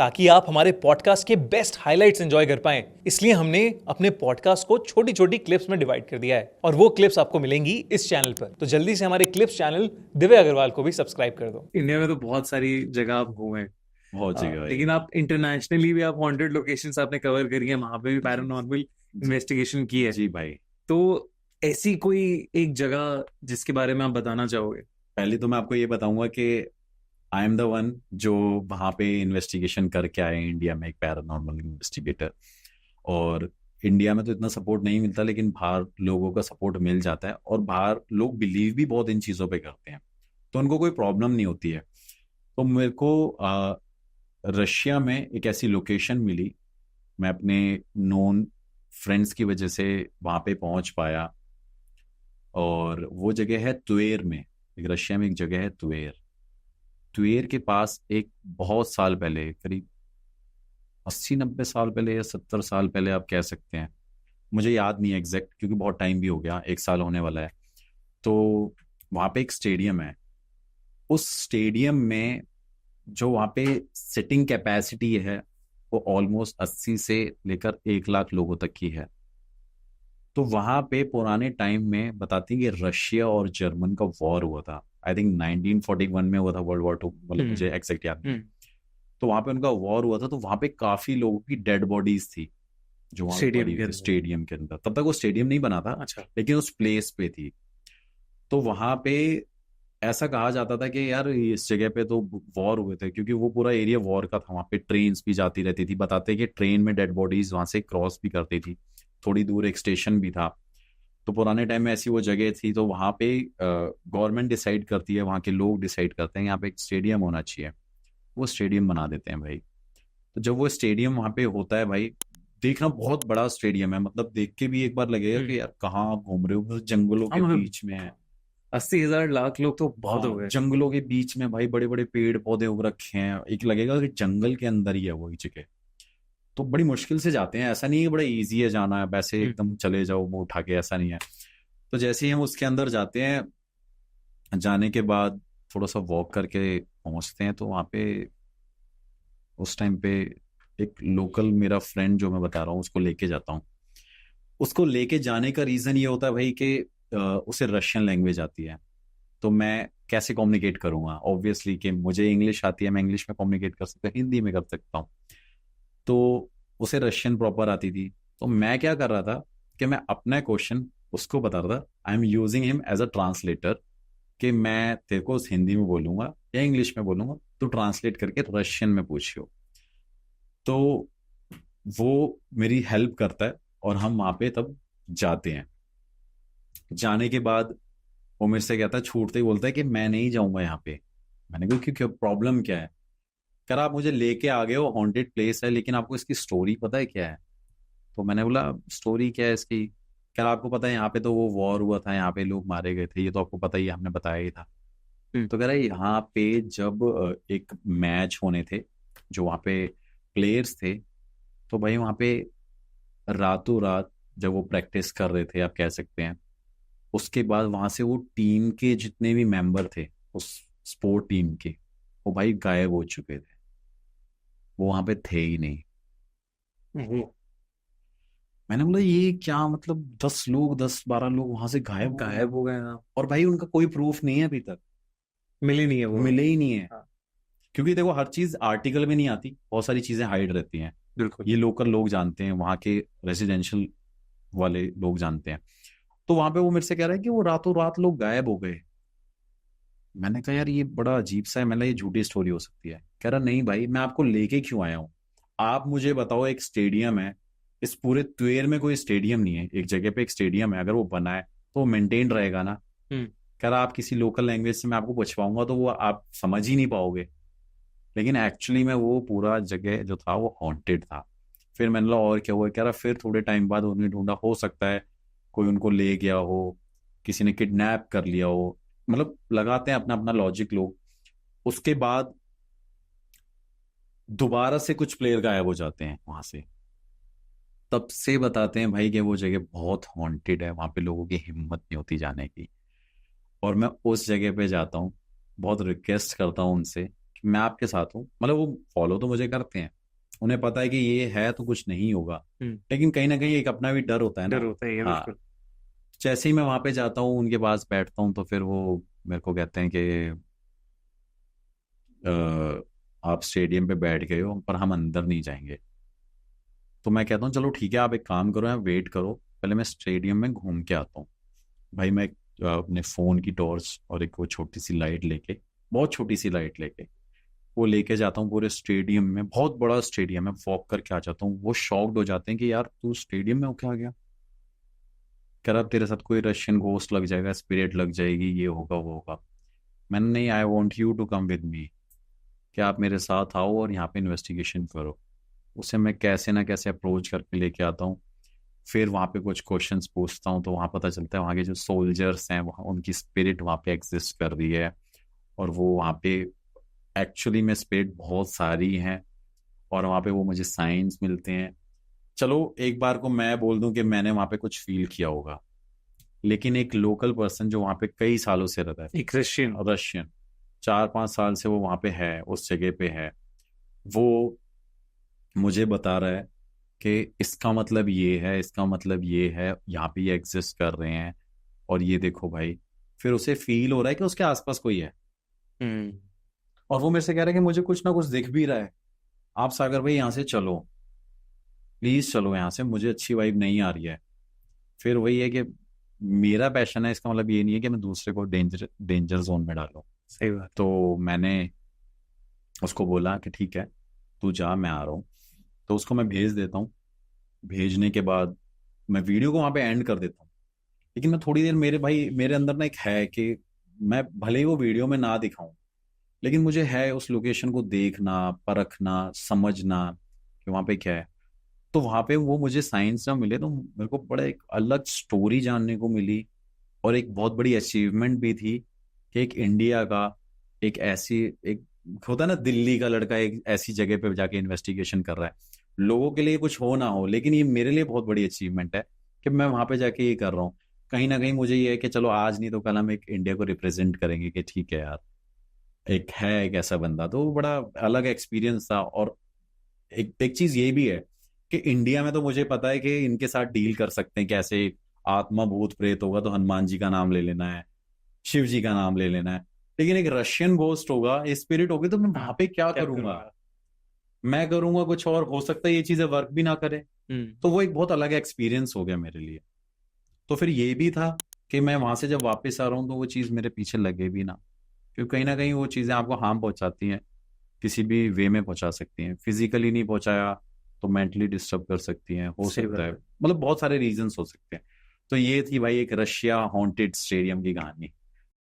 ताकि आप हमारे पॉडकास्ट के बेस्ट हाइलाइट्स एंजॉय कर पाएं। इसलिए हमने अपने पॉडकास्ट को छोटी छोटी क्लिप्स में डिवाइड कर दिया है और वो क्लिप्स आपको मिलेंगी इस चैनल पर। तो जल्दी से हमारे क्लिप्स चैनल दिव्य अग्रवाल को भी सब्सक्राइब कर दो। इंडिया में तो बहुत सारी जगह आप घूमे, बहुत जगह भाई। लेकिन आप इंटरनेशनली भी आप हॉन्टेड लोकेशंस आपने कवर करी है, वहां पे भी पैरानॉर्मल इन्वेस्टिगेशन की है जी भाई। तो ऐसी कोई एक जगह जिसके बारे में आप बताना चाहोगे? पहले तो मैं आपको ये बताऊंगा कि आई एम द वन जो वहां पे इन्वेस्टिगेशन करके आए इंडिया में, एक पैरानॉर्मल इन्वेस्टिगेटर। और इंडिया में तो इतना सपोर्ट नहीं मिलता, लेकिन बाहर लोगों का सपोर्ट मिल जाता है और बाहर लोग बिलीव भी बहुत इन चीज़ों पे करते हैं, तो उनको कोई प्रॉब्लम नहीं होती है। तो मेरे को रशिया में एक ऐसी लोकेशन मिली, मैं अपने नोन फ्रेंड्स की वजह से वहां पे पहुंच पाया। और वो जगह है त्वेर में, एक रशिया में एक जगह है त्वेर। त्वेर के पास एक बहुत साल पहले, करीब 80-90 साल पहले या 70 साल पहले आप कह सकते हैं, मुझे याद नहीं है एग्जैक्ट क्योंकि बहुत टाइम भी हो गया, 1 साल होने वाला है। तो वहां पे एक स्टेडियम है। उस स्टेडियम में जो वहां पे सिटिंग कैपेसिटी है वो ऑलमोस्ट 80 से लेकर 1 लाख लोगों तक की है। तो वहां पे पुराने टाइम में बताती हैं कि रशिया और जर्मन का वॉर हुआ था। आई थिंक 1941 में हुआ था, वर्ल्ड वॉर 2, मतलब मुझे एग्जैक्ट याद नहीं। तो वहां पे उनका वॉर हुआ था, तो वहां पे काफी लोगों की डेड बॉडीज थी जो वहां पे पड़ी हुई थी स्टेडियम के अंदर। तब तक वो स्टेडियम नहीं बना था, अच्छा। लेकिन उस प्लेस पे थी। तो वहां पे ऐसा कहा जाता था कि यार इस जगह पे तो वॉर हुए थे, क्योंकि वो पूरा एरिया वॉर का था। वहां पे ट्रेन भी जाती रहती थी, बताते कि ट्रेन में डेड बॉडीज वहां से क्रॉस भी करती थी। थोड़ी दूर एक स्टेशन भी था। तो पुराने टाइम में ऐसी वो जगह थी। तो वहां पे गवर्नमेंट डिसाइड करती है, वहां के लोग डिसाइड करते हैं यहाँ पे एक स्टेडियम होना चाहिए। वो स्टेडियम बना देते हैं भाई। तो जब वो स्टेडियम वहां पे होता है भाई, देखना बहुत बड़ा स्टेडियम है, मतलब देख के भी एक बार लगेगा कि यार कहाँ आप घूम रहे हो, मतलब जंगलों के बीच में है। 80,000 लाख लोग तो बहुत हो गए। जंगलों के बीच में भाई, बड़े बड़े पेड़ पौधे उग रखे हैं, एक लगेगा कि जंगल के अंदर ही है वही जगह। तो बड़ी मुश्किल से जाते हैं, ऐसा नहीं है बड़ा इजी है जाना है, वैसे एकदम चले जाओ मुंह उठा के, ऐसा नहीं है। तो जैसे ही हम उसके अंदर जाते हैं, जाने के बाद थोड़ा सा वॉक करके पहुंचते हैं, तो वहां पे उस टाइम पे एक लोकल मेरा फ्रेंड जो मैं बता रहा हूँ उसको लेके जाता हूँ। उसको लेके जाने का रीजन ये होता है भाई कि उसे रशियन लैंग्वेज आती है। तो मैं कैसे कम्युनिकेट करूंगा, ऑब्वियसली कि मुझे इंग्लिश आती है, मैं इंग्लिश में कम्युनिकेट कर सकता हूँ, हिंदी में कर सकता हूँ। तो उसे रशियन प्रॉपर आती थी। तो मैं क्या कर रहा था कि मैं अपना क्वेश्चन उसको बता रहा था, I am using him as a translator, कि मैं तेरे को हिंदी में बोलूंगा या इंग्लिश में बोलूंगा, तो ट्रांसलेट करके रशियन में पूछियो। तो वो मेरी हेल्प करता है और हम वहां पे तब जाते हैं। जाने के बाद वो मेरे से कहता है, छूटते ही बोलता है कि मैं नहीं जाऊंगा यहाँ पे। मैंने कहा क्यों, प्रॉब्लम क्या है? कह रहा आप मुझे लेके आ गए हो, हॉन्टेड प्लेस है, लेकिन आपको इसकी स्टोरी पता है क्या है? तो मैंने बोला स्टोरी क्या है इसकी? कह रहा आपको पता है यहाँ पे तो वो वॉर हुआ था, यहाँ पे लोग मारे गए थे, ये तो आपको पता ही है, हमने बताया ही था। तो कह रहा है यहाँ पे जब एक मैच होने थे, जो वहाँ पे प्लेयर्स थे, तो भाई वहाँ पे रातों रात जब वो प्रैक्टिस कर रहे थे आप कह सकते हैं, उसके बाद वहां से वो टीम के जितने भी मेंबर थे उस स्पोर्ट टीम के, वो भाई गायब हो चुके थे, वो वहां पे थे ही नहीं। मैंने बोला ये क्या मतलब, 10 लोग, 10-12 लोग वहां से गायब हो गए ना। और भाई उनका कोई प्रूफ नहीं है अभी तक, मिले नहीं है वो। मिले ही नहीं है। हाँ। क्योंकि देखो हर चीज आर्टिकल में नहीं आती, बहुत सारी चीजें हाइड रहती हैं। बिल्कुल। ये लोकल लोग जानते हैं, वहां के रेजिडेंशियल वाले लोग जानते हैं। तो वहां पे वो मेरे से कह रहा है कि वो रातों रात लोग गायब हो गए। मैंने कहा यार ये बड़ा अजीब सा है, मैंने ये झूठी स्टोरी हो सकती है। कह रहा नहीं भाई, मैं आपको लेके क्यों आया हूँ, आप मुझे बताओ एक स्टेडियम है, इस पूरे त्वेर में कोई स्टेडियम नहीं है, एक जगह पे एक स्टेडियम है, अगर वो बना है तो वो मेंटेन रहेगा ना। कह रहा आप किसी लोकल लैंग्वेज से मैं आपको पूछवाऊंगा तो वो आप समझ ही नहीं पाओगे। लेकिन एक्चुअली में वो पूरा जगह जो था वो हॉन्टेड था। फिर मैंने बोला और क्या हुआ? कह रहा फिर थोड़े टाइम बाद उन्होंने ढूंढा, हो सकता है कोई उनको ले गया हो, किसी ने किडनैप कर लिया हो, मतलब लगाते हैं अपना अपना लॉजिक लोग। उसके बाद दोबारा से कुछ प्लेयर गायब हो जाते हैं वहां से। तब से बताते हैं भाई कि वो जगह बहुत हॉन्टेड है, वहां पे लोगों की हिम्मत नहीं होती जाने की। और मैं उस जगह पे जाता हूँ, बहुत रिक्वेस्ट करता हूँ उनसे कि मैं आपके साथ हूँ, मतलब वो फॉलो तो मुझे करते हैं, उन्हें पता है कि ये है तो कुछ नहीं होगा, लेकिन कहीं ना कहीं एक अपना भी डर होता है डर ना। होता है हाँ, बिल्कुल। जैसे ही मैं वहां पे जाता हूँ, उनके पास बैठता हूँ, तो फिर वो मेरे को कहते हैं कि आप स्टेडियम पे बैठ गए हो पर हम अंदर नहीं जाएंगे। तो मैं कहता हूँ चलो ठीक है, आप एक काम करो, आप वेट करो, पहले मैं स्टेडियम में घूम के आता हूँ। भाई मैं अपने फोन की टॉर्च और एक वो छोटी सी लाइट लेके, बहुत छोटी सी लाइट लेके वो लेके जाता हूँ पूरे स्टेडियम में, बहुत बड़ा स्टेडियम है, वॉक करके आ जाता हूँ। वो शॉक्ड हो जाते हैं कि यार तू स्टेडियम में होके आ गया। कह रहा अब तेरे साथ कोई रशियन घोस्ट लग जाएगा, स्पिरिट लग जाएगी, ये होगा वो होगा। मैंने नहीं, I want you to come with me, कि आप मेरे साथ आओ और यहाँ पे इन्वेस्टिगेशन करो। उसे मैं कैसे ना कैसे अप्रोच करके लेके आता हूँ। फिर वहाँ पे कुछ क्वेश्चंस पूछता हूँ, तो वहाँ पता चलता है वहाँ के जो सोल्जर्स हैं, वहाँ उनकी स्पिरिट वहाँ पे एग्जिस्ट कर रही है, और वो वहाँ पे एक्चुअली में स्पिरिट बहुत सारी हैं, और वहाँ पे वो मुझे साइंस मिलते हैं। चलो एक बार को मैं बोल दूं कि मैंने वहाँ पे कुछ फील किया होगा, लेकिन एक लोकल पर्सन जो वहाँ पे कई सालों से रहता है, एक रशियन। रशियन, 4-5 साल से वो वहाँ पे है, उस जगह पे है, वो मुझे बता रहा है कि इसका मतलब ये है, इसका मतलब ये है, यहाँ पे ये एग्जिस्ट कर रहे हैं, और ये देखो भाई। फिर उसे फील हो रहा है कि उसके आसपास कोई है, हम्म। और वो मेरे से कह रहा है कि मुझे कुछ ना कुछ दिख भी रहा है, आप सागर भाई यहाँ से चलो, प्लीज चलो यहाँ से, मुझे अच्छी वाइब नहीं आ रही है। फिर वही है कि मेरा पैशन है, इसका मतलब ये नहीं है कि मैं दूसरे को डेंजर डेंजर जोन में डालूं। सही बात। तो मैंने उसको बोला कि ठीक है, तू जा, मैं आ रहा हूँ। तो उसको मैं भेज देता हूँ। भेजने के बाद मैं वीडियो को वहां पे एंड कर देता हूँ। लेकिन मैं थोड़ी देर, मेरे भाई मेरे अंदर ना एक है कि मैं भले ही वो वीडियो में ना दिखाऊं, लेकिन मुझे है उस लोकेशन को देखना, परखना, समझना कि वहां पे क्या है। तो वहां पे वो मुझे साइंस में मिले, तो मेरे को बड़ा एक अलग स्टोरी जानने को मिली, और एक बहुत बड़ी अचीवमेंट भी थी कि एक इंडिया का एक ऐसी, एक होता है ना दिल्ली का लड़का एक ऐसी जगह पे जाके इन्वेस्टिगेशन कर रहा है। लोगों के लिए कुछ हो ना हो, लेकिन ये मेरे लिए बहुत बड़ी अचीवमेंट है कि मैं वहां पे जाके ये कर रहा हूँ। कहीं ना कहीं मुझे ये है कि चलो आज नहीं तो कल हम एक इंडिया को रिप्रेजेंट करेंगे, कि ठीक है यार, एक है एक ऐसा बंदा। तो वो बड़ा अलग एक्सपीरियंस था। और एक एक चीज ये भी है कि इंडिया में तो मुझे पता है कि इनके साथ डील कर सकते हैं, कैसे आत्मा भूत प्रेत होगा तो हनुमान जी का नाम ले लेना है, शिव जी का नाम ले लेना है। लेकिन एक रशियन गोस्ट होगा, स्पिरिट होगी, तो मैं वहां पे क्या करूंगा? मैं करूंगा कुछ और, हो सकता है ये चीजें वर्क भी ना करे। तो वो एक बहुत अलग एक्सपीरियंस हो गया मेरे लिए। तो फिर ये भी था कि मैं वहां से जब वापस आ रहा हूँ तो वो चीज मेरे पीछे लगे भी ना, क्योंकि कहीं ना कहीं वो चीजें आपको हार्म पहुंचाती हैं, किसी भी वे में पहुंचा सकती हैं। फिजिकली नहीं पहुंचाया तो मेंटली डिस्टर्ब कर सकती हैं, हो सही सकता बात है, है। मतलब बहुत सारे रीजंस हो सकते हैं। तो ये थी भाई एक रशिया हॉन्टेड स्टेडियम की कहानी।